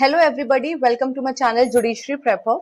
Hello everybody, welcome to my channel judiciary prepper.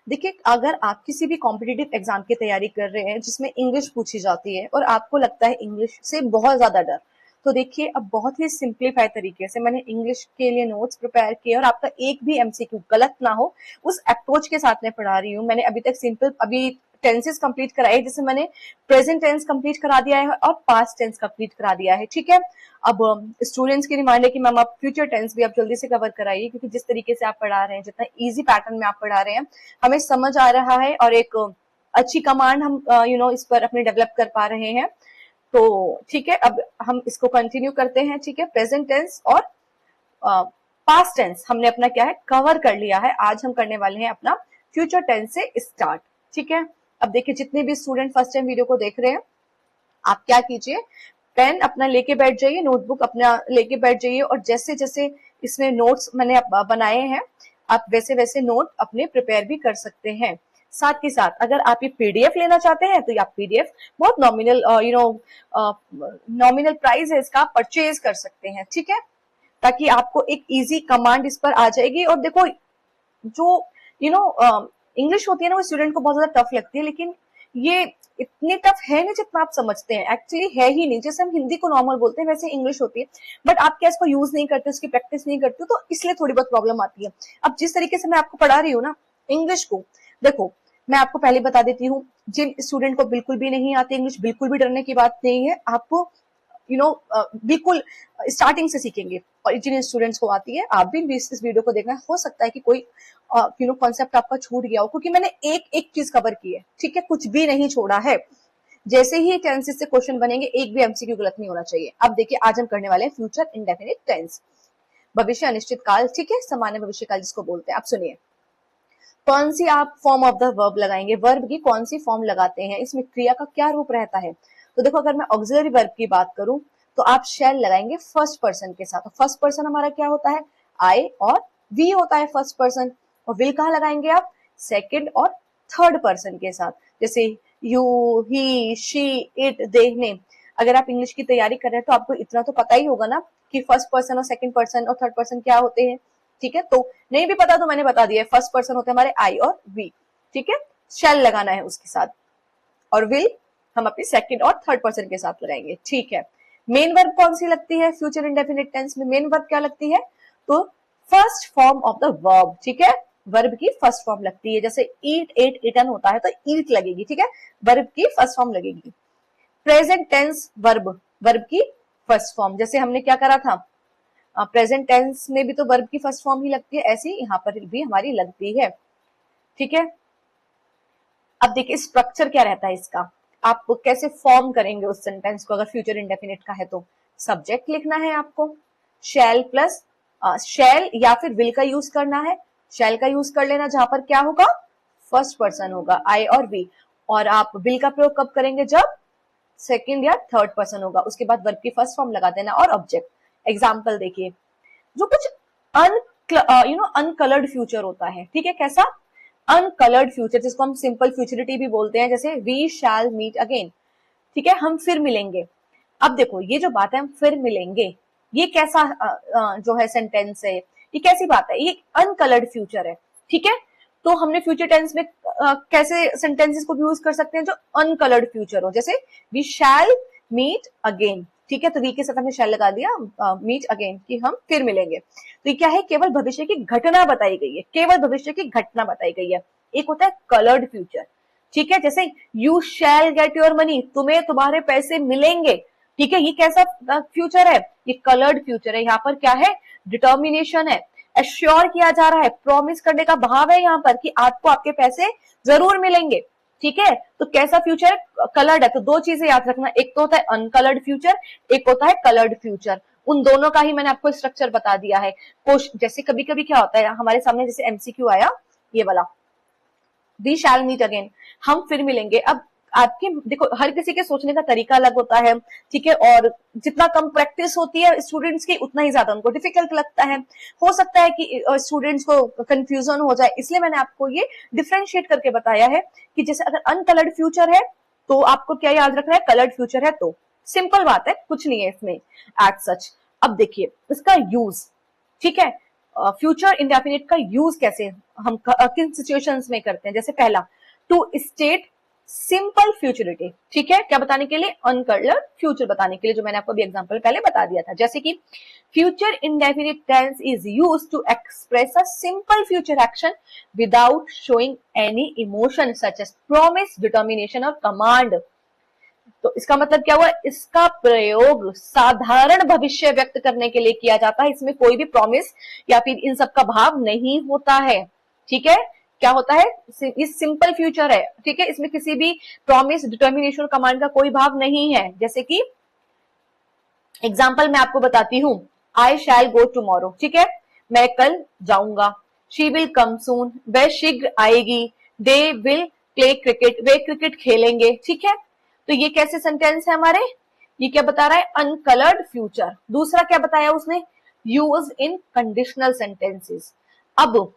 देखिए, अगर आप किसी भी कॉम्पिटिटिव एग्जाम की तैयारी कर रहे हैं जिसमें इंग्लिश पूछी जाती है और आपको लगता है इंग्लिश से बहुत ज्यादा डर, तो देखिए अब बहुत ही सिंप्लीफाइड तरीके से मैंने इंग्लिश के लिए नोट्स प्रिपेयर किए और आपका एक भी एमसीक्यू गलत ना हो उस अप्रोच के साथ मैं पढ़ा रही हूँ। मैंने अभी तक अभी टेंसेस कंप्लीट कराए, जैसे मैंने प्रेजेंट टेंस कंप्लीट करा दिया है और पास्ट टेंस कंप्लीट करा दिया है। ठीक है, अब स्टूडेंट्स की डिमांड है कि मैम आप फ्यूचर टेंस भी आप जल्दी से कवर कराइए, क्योंकि जिस तरीके से आप पढ़ा रहे हैं, जितना इजी पैटर्न में आप पढ़ा रहे हैं, हमें समझ आ रहा है और एक अच्छी कमांड हम इस पर अपने डेवलप कर पा रहे हैं। तो ठीक है, अब हम इसको कंटिन्यू करते हैं। ठीक है, प्रेजेंट टेंस और पास्ट टेंस हमने अपना क्या है कवर कर लिया है। आज हम करने वाले हैं अपना फ्यूचर टेंस से स्टार्ट। ठीक है, अब देखिए जितने भी स्टूडेंट फर्स्ट टाइम वीडियो को देख रहे हैं, आप क्या कीजिए, पेन अपना लेके बैठ जाइए, नोटबुक अपना लेके बैठ जाइए और जैसे जैसे इसमें नोट्स मैंने बनाए हैं आप वैसे वैसे नोट अपने प्रिपेयर भी कर सकते हैं। साथ के साथ अगर आप ये पीडीएफ लेना चाहते हैं तो आप पीडीएफ बहुत नॉमिनल प्राइस है इसका, परचेज कर सकते हैं। ठीक है, ताकि आपको एक इजी कमांड इस पर आ जाएगी। और देखो, जो इंग्लिश होती है ना, वो स्टूडेंट को बहुत ज्यादा टफ लगती है, लेकिन ये इतनी टफ है नहीं जितना आप समझते हैं। एक्चुअली है ही नहीं। जैसे हम हिंदी को नॉर्मल बोलते हैं वैसे इंग्लिश होती है, बट आप क्या इसको यूज नहीं करते, उसकी प्रैक्टिस नहीं करते, तो इसलिए थोड़ी बहुत प्रॉब्लम आती है। अब जिस तरीके से मैं आपको पढ़ा रही हूँ ना इंग्लिश को, देखो मैं आपको पहले बता देती हूँ, जिन स्टूडेंट को बिल्कुल भी नहीं आती इंग्लिश, बिल्कुल भी डरने की बात नहीं है। आपको बिल्कुल स्टार्टिंग से सीखेंगे। और जिन स्टूडेंट्स को आती है, आप भी इस वीडियो को देखना, हो सकता है कि कोई कॉन्सेप्ट आपका छूट गया हो, क्योंकि मैंने एक एक चीज कवर की है। ठीक है, कुछ भी नहीं छोड़ा है। जैसे ही टेंसेस से क्वेश्चन बनेंगे, एक भी एमसीक्यू गलत नहीं होना चाहिए। अब देखिए, आज हम करने वाले हैं फ्यूचर इंडेफिनिट टेंस, भविष्य अनिश्चित काल। ठीक है, सामान्य भविष्य काल जिसको बोलते हैं। आप सुनिए, कौन सी आप फॉर्म ऑफ द वर्ब लगाएंगे, वर्ब की कौन सी फॉर्म लगाते हैं, इसमें क्रिया का क्या रूप रहता है। तो देखो, अगर मैं ऑक्सिलरी वर्ब की बात करूं तो आप शैल लगाएंगे फर्स्ट पर्सन के साथ। फर्स्ट पर्सन हमारा क्या होता है, आई और वी होता है फर्स्ट पर्सन। और विल कहाँ लगाएंगे आप, सेकंड और थर्ड पर्सन के साथ, जैसे you, he, she, it, they, name. अगर आप इंग्लिश की तैयारी कर रहे हैं तो आपको इतना तो पता ही होगा ना कि फर्स्ट पर्सन और सेकंड पर्सन और थर्ड पर्सन क्या होते हैं। ठीक है, तो नहीं भी पता तो मैंने बता दिया, फर्स्ट पर्सन होते हैं हमारे आई और वी। ठीक है, शैल लगाना है उसके साथ, और विल हम अपनी सेकंड और थर्ड पर्सन के साथ लगाएंगे। ठीक है, मेन वर्ब कौन सी लगती है फ्यूचर इंडेफिनिट टेंस में, मेन वर्ब क्या लगती है, तो first form of the verb. ठीक है, वर्ब की फर्स्ट फॉर्म लगती है। जैसे ईट, एट, इटन होता है तो ईट लगेगी। ठीक है, वर्ब की फर्स्ट फॉर्म लगेगी। प्रेजेंट टेंस वर्ब, वर्ब की फर्स्ट फॉर्म, जैसे हमने क्या करा था, प्रेजेंट टेंस में भी तो वर्ब की फर्स्ट फॉर्म ही लगती है, ऐसी यहाँ पर भी हमारी लगती है। ठीक है, अब देखिए स्ट्रक्चर क्या रहता है इसका, आप कैसे फॉर्म करेंगे उस सेंटेंस को। अगर फ्यूचर इंडेफिनिट का है तो सब्जेक्ट लिखना है आपको, शैल प्लस शैल या फिर विल का यूज करना है। शैल का यूज कर लेना जहां पर क्या होगा, फर्स्ट पर्सन होगा, आई और वी। और आप विल का प्रयोग कब करेंगे, जब सेकंड या थर्ड पर्सन होगा। उसके बाद वर्ब की फर्स्ट फॉर्म लगा देना और ऑब्जेक्ट। एग्जाम्पल देखिए, जो कुछ अनकलर्ड फ्यूचर होता है। ठीक है, कैसा अनकलर्ड फ्यूचर, जिसको हम सिंपल फ्यूचरिटी भी बोलते हैं, जैसे वी शैल मीट अगेन। ठीक है, हम फिर मिलेंगे। अब देखो ये जो बात है हम फिर मिलेंगे, ये कैसा जो है सेंटेंस है, ये कैसी बात है, ये अनकलर्ड फ्यूचर है। ठीक है, तो हमने फ्यूचर टेंस में कैसे सेंटेंसेस को यूज कर सकते हैं जो अनकलर्ड फ्यूचर हो, जैसे वी शैल मीट अगेन। ठीक है, तो वी के साथ हमने शैल लगा दिया, मीट अगेन कि हम फिर मिलेंगे। तो ये क्या है, केवल भविष्य की घटना बताई गई है, केवल भविष्य की घटना बताई गई है। एक होता है कलर्ड फ्यूचर। ठीक है, जैसे you shall get your money, तुम्हें तुम्हारे पैसे मिलेंगे। ठीक है, ये कैसा फ्यूचर है, ये कलर्ड फ्यूचर है। यहाँ पर क्या है, डिटर्मिनेशन है, एश्योर किया जा रहा है, प्रॉमिस करने का भाव है यहाँ पर कि आपको आपके पैसे जरूर मिलेंगे। ठीक है, तो कैसा फ्यूचर, कलर्ड है। तो दो चीजें याद रखना, एक तो होता है अनकलर्ड फ्यूचर, एक होता है कलर्ड फ्यूचर। उन दोनों का ही मैंने आपको स्ट्रक्चर बता दिया है। जैसे कभी कभी क्या होता है हमारे सामने, जैसे एमसीक्यू आया ये वाला, वी शैल मीट अगेन, हम फिर मिलेंगे। अब आपके देखो, हर किसी के सोचने का तरीका अलग होता है। ठीक है, और जितना कम प्रैक्टिस होती है स्टूडेंट्स की, उतना ही ज्यादा उनको डिफिकल्ट लगता है। हो सकता है कि स्टूडेंट्स को कंफ्यूजन हो जाए, इसलिए मैंने आपको ये डिफ्रेंशिएट करके बताया है कि जैसे अगर अनकलर्ड फ्यूचर है तो आपको क्या याद रखना है, कलर्ड फ्यूचर है तो सिंपल बात है, कुछ नहीं है इसमें एज सच। अब देखिए इसका यूज। ठीक है, फ्यूचर इंडेफिनिट का यूज कैसे हम किन सिचुएशंस में करते हैं। जैसे पहला, टू स्टेट सिंपल फ्यूचरिटी, ठीक है, क्या बताने के लिए, अनकलर्ड फ्यूचर बताने के लिए, जो मैंने आपको भी एग्जांपल पहले बता दिया था। जैसे कि future indefinite tense is used to express a simple future action without showing any emotion such as promise, determination और कमांड। तो इसका मतलब क्या हुआ, इसका प्रयोग साधारण भविष्य व्यक्त करने के लिए किया जाता है, इसमें कोई भी प्रॉमिस या फिर इन सब का भाव नहीं होता है, ठीक है। क्या होता है, इस सिंपल फ्यूचर है, ठीक है, इसमें किसी भी प्रॉमिस, डिटर्मिनेशन, कमांड का कोई भाव नहीं है। जैसे कि एग्जाम्पल मैं आपको बताती हूं, आई शैल गो टुमारो, ठीक है, मैं कल जाऊंगा। शी विल कम सून, वह शीघ्र आएगी। They will play cricket, way cricket खेलेंगे, ठीक है। तो ये कैसे सेंटेंस है हमारे, ये क्या बता रहा है, अनकलर्ड फ्यूचर। दूसरा क्या बताया उसने, यूज इन कंडीशनल सेंटेंसेस। अब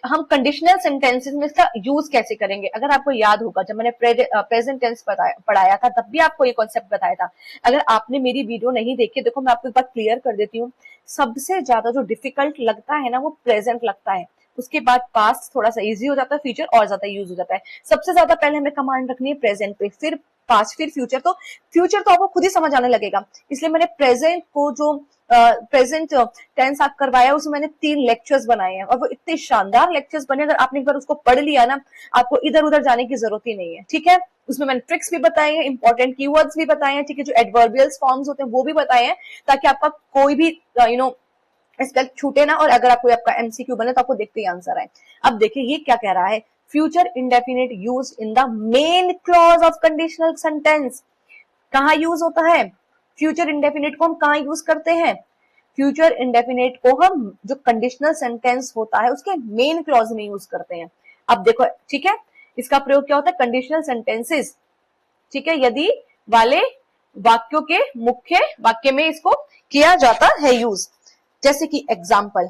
हम कंडीशनल सेंटेंसेस में इसका यूज कैसे करेंगे। अगर आपको याद होगा, जब मैंने प्रेजेंट टेंस पढ़ाया था, तब भी आपको ये कॉन्सेप्ट बताया था। अगर आपने मेरी वीडियो नहीं देखी, देखो मैं आपको एक बात क्लियर कर देती हूँ, सबसे ज्यादा जो डिफिकल्ट लगता है ना, वो प्रेजेंट लगता है, उसके बाद पास्ट थोड़ा सा इजी हो जाता है, फ्यूचर और ज्यादा यूज हो जाता है। सबसे ज्यादा पहले हमें कमांड रखनी है प्रेजेंट पे, फिर पास्ट, फिर फ्यूचर। तो फ्यूचर तो आपको खुद ही समझ आने लगेगा, इसलिए मैंने प्रेजेंट को जो प्रेजेंट टेंस आप करवाया, उसमें मैंने 3 लेक्चर्स बनाए हैं, और वो इतने शानदार लेक्चर्स बने, अगर आपने एक बार उसको पढ़ लिया ना, आपको इधर उधर जाने की जरूरत ही नहीं है, ठीक है। उसमें मैंने ट्रिक्स भी बताए हैं, इंपॉर्टेंट कीवर्ड्स भी बताए हैं, ठीक है, जो एडवर्बियल्स फॉर्म्स होते हैं वो भी बताए हैं, ताकि आपका कोई भी एस्पेक्ट छूटे ना, और अगर आपका एमसीक्यू बने तो आपको देखते ही आंसर आए। अब देखिए ये क्या कह रहा है, future indefinite use in the main clause of conditional sentence. कहां यूज होता है फ्यूचर इंडेफिनिट को, हम कहां यूज करते हैं, फ्यूचर इंडेफिनिट को हम जो कंडीशनल सेंटेंस होता है उसके मेन क्लॉज में यूज करते हैं। अब देखो, ठीक है, इसका प्रयोग क्या होता है, कंडीशनल सेंटेंसेस, ठीक है, यदि वाले वाक्यों के मुख्य वाक्य में इसको किया जाता है यूज। जैसे कि example,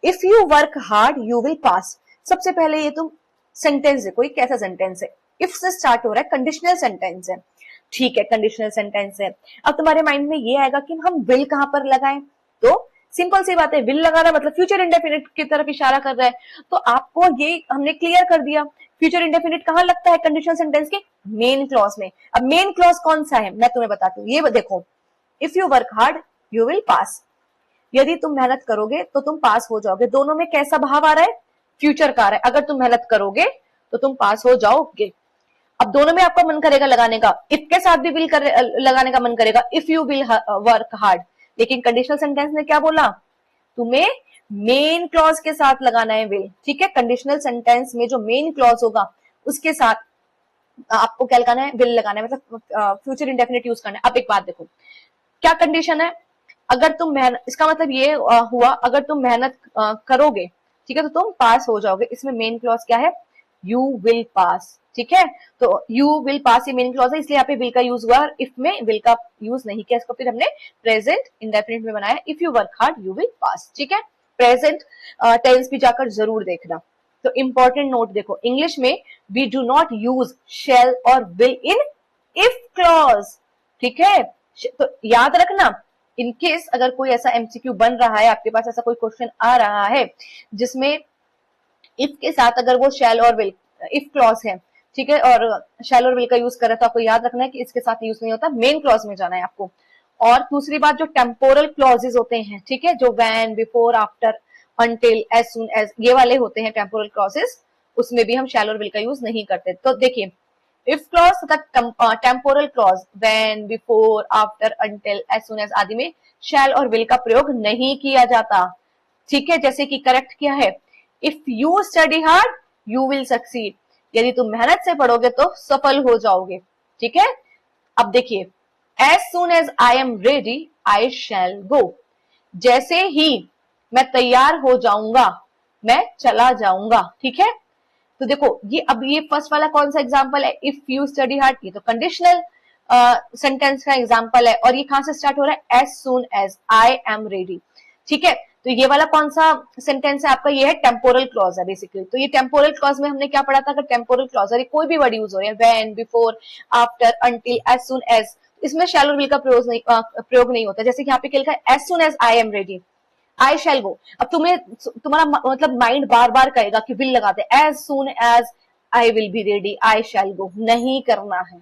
if you work hard you will पास। सबसे पहले ये तुम सेंटेंस देखो, ये कैसा सेंटेंस है, इफ से स्टार्ट हो रहा है, कंडीशनल सेंटेंस है, ठीक है, कंडीशनल सेंटेंस है। अब तुम्हारे माइंड में ये आएगा कि हम विल कहां पर लगाएं, तो सिंपल सी बात है, विल लगाना मतलब फ्यूचर इंडेफिनिट की तरफ इशारा कर रहा है। तो आपको ये हमने क्लियर कर दिया, फ्यूचर इंडेफिनिट कहां लगता है, कंडीशनल सेंटेंस के मेन क्लॉज में। अब मेन क्लॉज कौन सा है, मैं तुम्हें बताती हूँ, ये देखो, if you work hard you will पास, यदि तुम मेहनत करोगे तो तुम पास हो जाओगे। दोनों में कैसा भाव आ रहा है, फ्यूचर का आ रहा है, अगर तुम मेहनत करोगे तो तुम पास हो जाओगे। अब दोनों में आपका मन करेगा लगाने का, इफ के साथ भी विल लगाने का मन करेगा, if you will work hard, लेकिन कंडीशनल सेंटेंस ने क्या बोला, तुम्हें मेन क्लॉज के साथ लगाना है विल, ठीक है। कंडीशनल सेंटेंस में जो मेन क्लॉज होगा उसके साथ आपको क्या लगाना है, विल लगाना है, मतलब फ्यूचर इंडेफिनिट यूज करना है। अब एक बात देखो, क्या कंडीशन है, अगर तुम मेहनत, इसका मतलब ये हुआ अगर तुम मेहनत करोगे, ठीक है, तो तुम पास हो जाओगे। इसमें मेन क्लॉज क्या है, यू विल पास, ठीक है। तो यू विल पास ये मेन क्लॉज है, इसलिए यहाँ पे विल का यूज हुआ, इफ में विल का यूज नहीं किया, इसको फिर हमने प्रेजेंट इंडेफिनिट में बनाया, if you work hard you will पास, ठीक है। प्रेजेंट टेंस भी जाकर जरूर देखना। तो इंपॉर्टेंट नोट देखो, इंग्लिश में वी डू नॉट यूज शैल और विल इन इफ क्लॉज, ठीक है। तो याद रखना, इन केस अगर कोई ऐसा एमसीक्यू बन रहा है, आपके पास ऐसा कोई क्वेश्चन आ रहा है जिसमें इफ के साथ अगर वो शैल और विल, इफ क्लॉज है, ठीक है, और शैल और विल का यूज करे, तो आपको याद रखना है कि इसके साथ यूज नहीं होता, मेन क्लॉज में जाना है आपको। और दूसरी बात, जो टेम्पोरल क्लॉजेज होते हैं, ठीक है, जो when, before, after, until, as soon as, ये वाले होते हैं टेम्पोरल क्लॉजेज, उसमें भी हम शैल और विल का यूज नहीं करते। तो देखिए, इफ क्लॉज तथा temporal clause when, before, after, until, as soon as आदि में शैल और विल का प्रयोग नहीं किया जाता, ठीक है। जैसे कि करेक्ट क्या है, if you study hard you will succeed, यदि तुम मेहनत से पढ़ोगे तो सफल हो जाओगे, ठीक है। अब देखिए, as soon as I am ready I shall go, जैसे ही मैं तैयार हो जाऊंगा मैं चला जाऊंगा, ठीक है। तो देखो, ये अब ये फर्स्ट वाला कौन सा एग्जांपल है, इफ यू स्टडी हार्ड, ये तो कंडीशनल सेंटेंस का एग्जांपल है, और ये कहां से स्टार्ट हो रहा है, as soon as I am ready, ठीक है। तो ये वाला कौन सा सेंटेंस है आपका, ये है टेम्पोरल क्लॉज है बेसिकली। तो ये टेम्पोरल क्लॉज में हमने क्या पढ़ा था, अगर टेम्पोरल क्लॉज है कोई भी वर्ड यूज हो रहा है, when, before, after, until, as soon as, इसमें शैल और विल का प्रयोग नहीं होता। जैसे कि यहाँ पे लिखा है as soon as I am ready, I shall go. अब तुम्हारा मतलब माइंड बार बार कहेगा कि विल लगा दे, as soon as I will be ready, I shall go. नहीं करना है,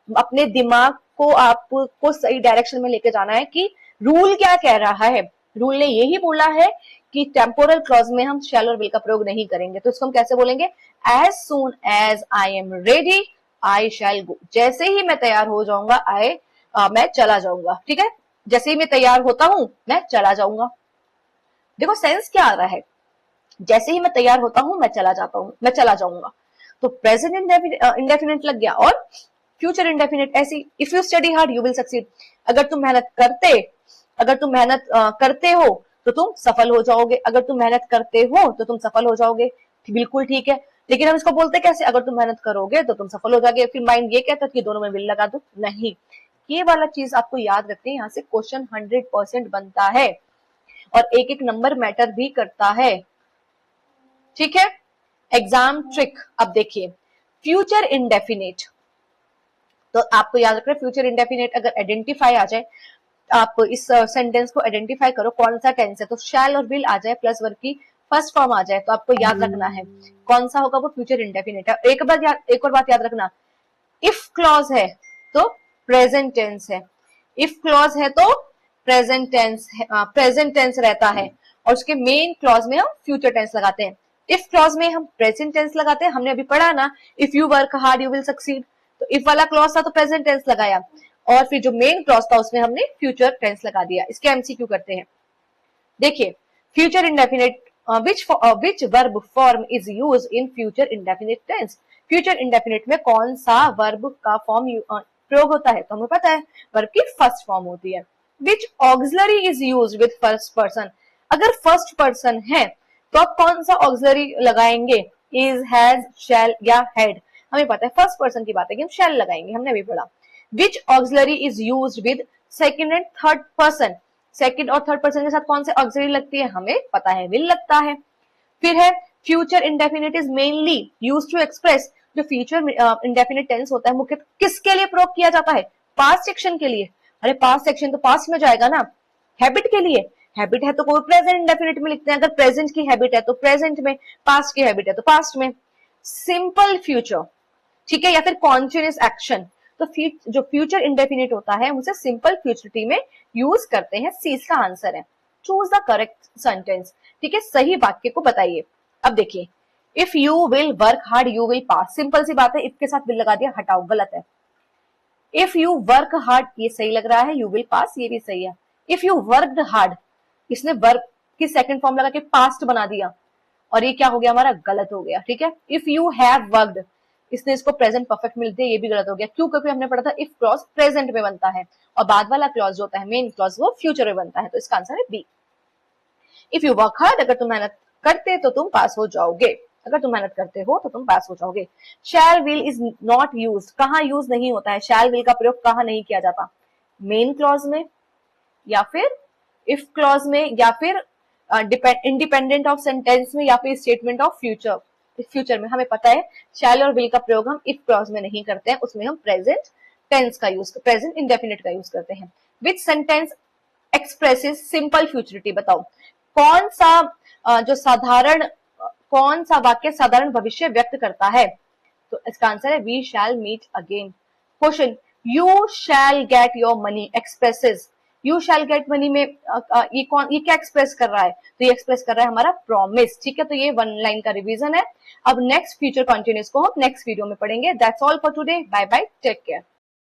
अपने दिमाग को आपको सही डायरेक्शन में लेके जाना है कि रूल क्या कह रहा है। रूल ने यही बोला है कि टेम्पोरल क्लॉज में हम शैल और विल का प्रयोग नहीं करेंगे, तो इसको हम कैसे बोलेंगे, as soon as I am ready I shall go. जैसे ही मैं तैयार हो जाऊंगा मैं चला जाऊंगा, ठीक है, जैसे ही मैं तैयार होता हूं मैं चला जाऊंगा। देखो सेंस क्या आ रहा है, जैसे ही मैं तैयार होता हूं मैं चला जाता हूं, मैं चला जाऊंगा। तो प्रेजेंट इंडेफिनिट लग गया, और फ्यूचर इंडेफिनिट ऐसी, if you study hard you will succeed. अगर तुम मेहनत करते हो तो तुम सफल हो जाओगे, अगर तुम मेहनत करते हो तो तुम सफल हो जाओगे। बिल्कुल ठीक है, लेकिन हम इसको बोलते कैसे, अगर तुम मेहनत करोगे तो तुम सफल हो जाओगे। फिर माइंड ये कहता है कि दोनों में विल लगा दो, नहीं, ये वाला चीज आपको याद रखते हैं, यहाँ से क्वेश्चन 100% बनता है और एक एक नंबर मैटर भी करता है, ठीक है। एग्जाम ट्रिक, अब देखिए फ्यूचर इंडेफिनिट, तो आपको याद रखना फ्यूचर इंडेफिनिट अगर आइडेंटिफाई आ जाए, आप इस सेंटेंस को आइडेंटिफाई करो कौन सा टेंस है, तो शैल और विल आ जाए प्लस वर्ब की फर्स्ट फॉर्म आ जाए, तो आपको याद रखना है कौन सा होगा, वो फ्यूचर इंडेफिनिट है। एक और बात याद रखना, इफ क्लॉज है तो प्रेजेंट टेंस है, इफ क्लॉज है तो प्रेजेंट टेंस रहता है, और उसके मेन क्लॉज में हम फ्यूचर टेंस लगाते हैं। इफ क्लॉज में हम प्रेजेंट टेंस लगाते हैं, हमने अभी पढ़ा ना, if you work hard you will succeed, तो इफ वाला क्लॉज था तो प्रेजेंट टेंस लगाया, और फिर जो मेन क्लॉज था उसमें हमने फ्यूचर टेंस लगा दिया। इसके एमसीक्यू करते हैं, देखिए future indefinite which verb form is used in future indefinite tense। Future indefinite में कौन सा वर्ब का फॉर्म प्रयोग होता है, तो हमें पता है वर्ब की फर्स्ट फॉर्म होती है। which auxiliary is used with first person, अगर फर्स्ट पर्सन है तो आप कौन सा ऑक्सिलरी लगाएंगे, is, has, shall या had। हमें पता है फर्स्ट पर्सन की बात है कि हम shall लगाएंगे, हमने अभी पढ़ा। which auxiliary is used with second and third person, second और थर्ड पर्सन के साथ कौन से ऑक्सिलरी लगती है, हमें पता है विल लगता है। फिर है future indefinite is mainly used to express, जो फ्यूचर इंडेफिनिट टेंस होता है मुख्य किसके लिए प्रयोग किया जाता है, पास्ट सेक्शन के लिए। अरे पास्ट सेक्शन तो पास्ट में जाएगा ना, हैबिट के लिए, हैबिट है तो कोई प्रेजेंट इंडेफिनिट में लिखते हैं, अगर प्रेजेंट की हैबिट है तो प्रेजेंट में, पास्ट की हैबिट है तो पास्ट में। सिंपल फ्यूचर, ठीक है, या फिर कॉन्टिन्यूअस एक्शन, तो जो फ्यूचर इंडेफिनिट होता है उसे सिंपल फ्यूचरिटी में यूज करते हैं। सी इसका आंसर है, चूज द करेक्ट सेंटेंस, ठीक है, सही वाक्य को बताइए। अब देखिए if you will work hard you will pass, simple सी बात है, इफ के साथ विल लगा दिया, हटाओ, गलत है। इफ यू वर्क हार्ड ये सही लग रहा है, यू विल पास ये भी सही है। इफ यू वर्कड हार्ड, इसने वर्क की सेकंड फॉर्म लगा के पास्ट बना दिया, और ये क्या हो गया हमारा, गलत हो गया, ठीक है। इफ यू हैव वर्कड, इसने इसको प्रेजेंट परफेक्ट मिल दिया, ये भी गलत हो गया, क्यों, क्योंकि हमने पढ़ा था इफ क्लॉज प्रेजेंट में बनता है और बाद वाला क्लॉज जो होता है मेन क्लॉज वो फ्यूचर में बनता है, तो इसका आंसर है B. If you work hard, अगर तुम मेहनत करते तो तुम पास हो जाओगे, अगर तुम मेहनत करते हो तो तुम पास हो जाओगे। शैल विल इज नॉट यूज्ड, कहां यूज नहीं होता है, शैल विल का प्रयोग कहां नहीं किया जाता, मेन क्लॉज में या फिर इफ क्लॉज में या फिर इंडिपेंडेंट ऑफ सेंटेंस में या फिर स्टेटमेंट ऑफ फ्यूचर में। हमें पता है शैल और विल का प्रयोग हम इफ क्लॉज में नहीं करते हैं, उसमें हम प्रेजेंट टेंस का यूज, प्रेजेंट इंडेफिनिट का यूज करते हैं। विच सेंटेंस एक्सप्रेसेस सिंपल फ्यूचरिटी, बताओ कौन सा वाक्य साधारण भविष्य व्यक्त करता है, तो इसका आंसर है we shall meet again. Question, you shall get your money expresses, you shall get money में ये क्या एक्सप्रेस कर रहा है, तो ये एक्सप्रेस कर रहा है हमारा प्रॉमिस, ठीक है, तो ये वन लाइन का रिवीजन है। अब नेक्स्ट फ्यूचर कंटिन्यूअस को हम नेक्स्ट वीडियो में पढ़ेंगे। That's all for today, bye bye, take care.